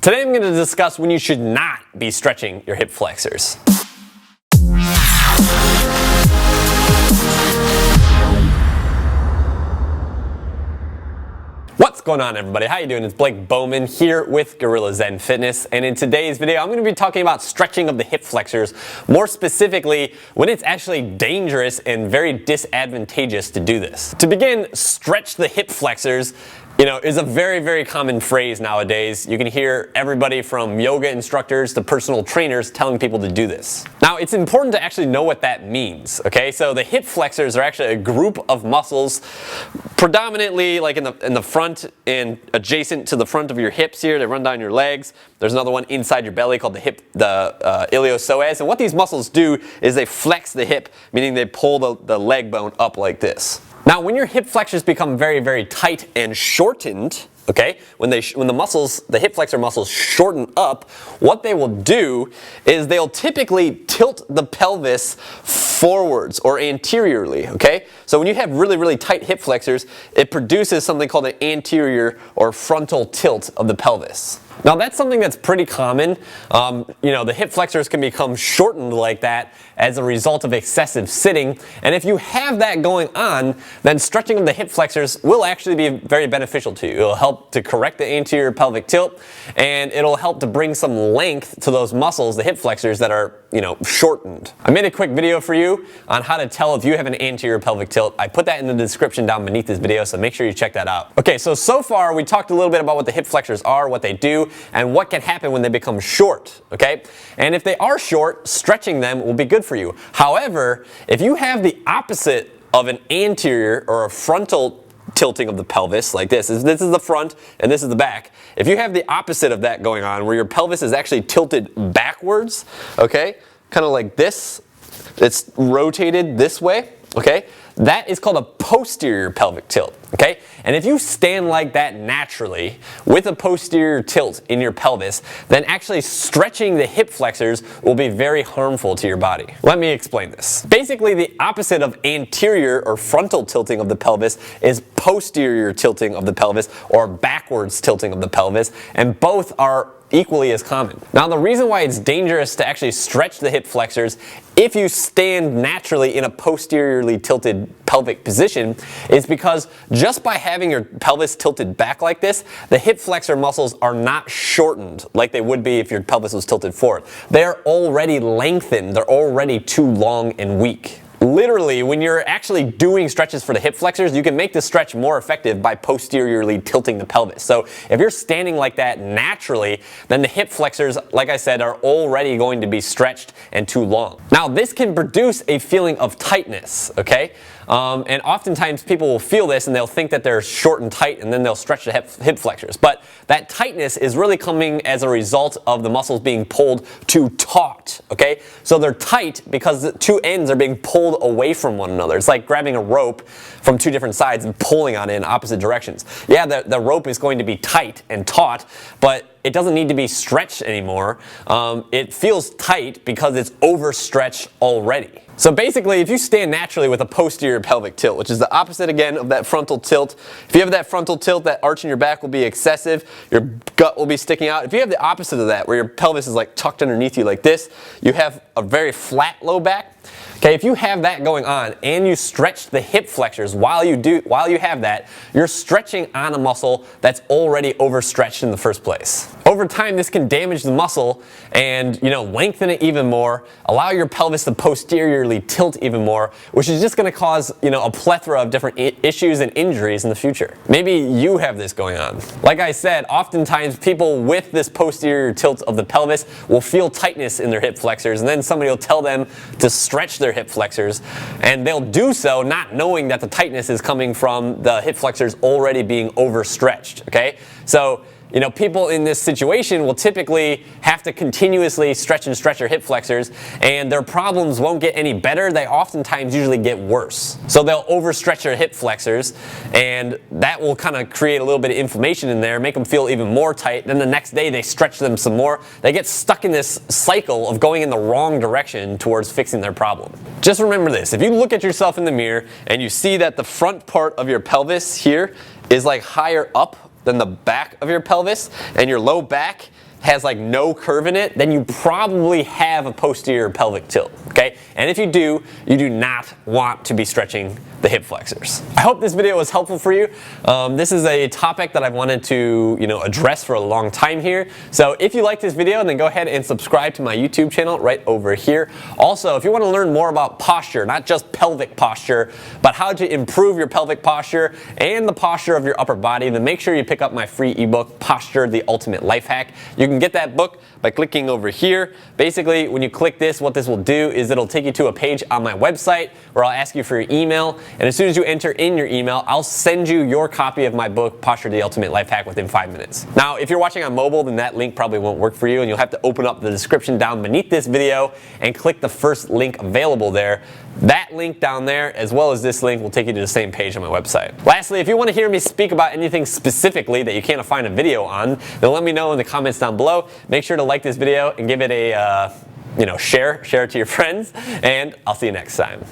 Today I'm going to discuss when you should not be stretching your hip flexors. What's going on, everybody? How you doing? It's Blake Bowman here with Gorilla Zen Fitness, and in today's video I'm going to be talking about stretching of the hip flexors, more specifically when it's actually dangerous and very disadvantageous to do this. To begin, stretch the hip flexors is a very common phrase nowadays. You can hear everybody from yoga instructors to personal trainers telling people to do this. Now, it's important to actually know what that means, okay? So the hip flexors are actually a group of muscles predominantly like in the front and adjacent to the front of your hips here. They run down your legs. There's another one inside your belly called the iliopsoas. And what these muscles do is they flex the hip, meaning they pull the leg bone up like this. Now, when your hip flexors become very tight and shortened, okay, when the hip flexor muscles shorten up, what they will do is they'll typically tilt the pelvis forwards or anteriorly, okay? So when you have really tight hip flexors, it produces something called an anterior or frontal tilt of the pelvis. Now, that's something that's pretty common. The hip flexors can become shortened like that as a result of excessive sitting. And if you have that going on, then stretching of the hip flexors will actually be very beneficial to you. It'll help to correct the anterior pelvic tilt, and it'll help to bring some length to those muscles, the hip flexors, that are, shortened. I made a quick video for you on how to tell if you have an anterior pelvic tilt. I put that in the description down beneath this video, so make sure you check that out. Okay, so far we talked a little bit about what the hip flexors are, what they do, and what can happen when they become short, okay? And if they are short, stretching them will be good for you. However, if you have the opposite of an anterior or a frontal tilting of the pelvis, like this is the front and this is the back. If you have the opposite of that going on, where your pelvis is actually tilted backwards, okay, kind of like this, it's rotated this way, okay, that is called a posterior pelvic tilt, okay? And if you stand like that naturally with a posterior tilt in your pelvis, then actually stretching the hip flexors will be very harmful to your body. Let me explain this. Basically, the opposite of anterior or frontal tilting of the pelvis is posterior tilting of the pelvis or backwards tilting of the pelvis, and both are equally as common. Now, the reason why it's dangerous to actually stretch the hip flexors if you stand naturally in a posteriorly tilted pelvic position is because just by having your pelvis tilted back like this, the hip flexor muscles are not shortened like they would be if your pelvis was tilted forward. They're already lengthened. They're already too long and weak. Literally, when you're actually doing stretches for the hip flexors, you can make the stretch more effective by posteriorly tilting the pelvis. So if you're standing like that naturally, then the hip flexors, like I said, are already going to be stretched and too long. Now, this can produce a feeling of tightness, okay? And oftentimes people will feel this and they'll think that they're short and tight, and then they'll stretch the hip flexors. But that tightness is really coming as a result of the muscles being pulled too taut, okay? So they're tight because the two ends are being pulled away from one another. It's like grabbing a rope from two different sides and pulling on it in opposite directions. Yeah, the rope is going to be tight and taut, but it doesn't need to be stretched anymore. It feels tight because it's overstretched already. So basically, if you stand naturally with a posterior pelvic tilt, which is the opposite again of that frontal tilt, if you have that frontal tilt, that arch in your back will be excessive, your gut will be sticking out. If you have the opposite of that, where your pelvis is like tucked underneath you like this, you have a very flat low back. Okay, if you have that going on and you stretch the hip flexors while you have that, you're stretching on a muscle that's already overstretched in the first place. Over time, this can damage the muscle and lengthen it even more, allow your pelvis to posteriorly tilt even more, which is just going to cause a plethora of different issues and injuries in the future. Maybe you have this going on. Like I said, oftentimes people with this posterior tilt of the pelvis will feel tightness in their hip flexors, and then somebody will tell them to stretch their hip flexors, and they'll do so not knowing that the tightness is coming from the hip flexors already being overstretched, okay? So people in this situation will typically have to continuously stretch and stretch their hip flexors, and their problems won't get any better. They oftentimes usually get worse. So they'll overstretch their hip flexors, and that will kind of create a little bit of inflammation in there, make them feel even more tight. Then the next day they stretch them some more. They get stuck in this cycle of going in the wrong direction towards fixing their problem. Just remember this. If you look at yourself in the mirror and you see that the front part of your pelvis here is like higher up than the back of your pelvis, and your low back has like no curve in it, then you probably have a posterior pelvic tilt, okay? And if you do not want to be stretching the hip flexors. I hope this video was helpful for you. This is a topic that I've wanted to, address for a long time here. So if you like this video, then go ahead and subscribe to my YouTube channel right over here. Also, if you want to learn more about posture, not just pelvic posture, but how to improve your pelvic posture and the posture of your upper body, then make sure you pick up my free ebook, Posture, the Ultimate Life Hack. You can get that book by clicking over here. Basically, when you click this, what this will do is it'll take you to a page on my website where I'll ask you for your email. And as soon as you enter in your email, I'll send you your copy of my book, Posture, the Ultimate Life Hack, within 5 minutes. Now, if you're watching on mobile, then that link probably won't work for you, and you'll have to open up the description down beneath this video and click the first link available there. That link down there, as well as this link, will take you to the same page on my website. Lastly, if you want to hear me speak about anything specifically that you can't find a video on, then let me know in the comments down below. Make sure to like this video and give it a, share it to your friends, and I'll see you next time.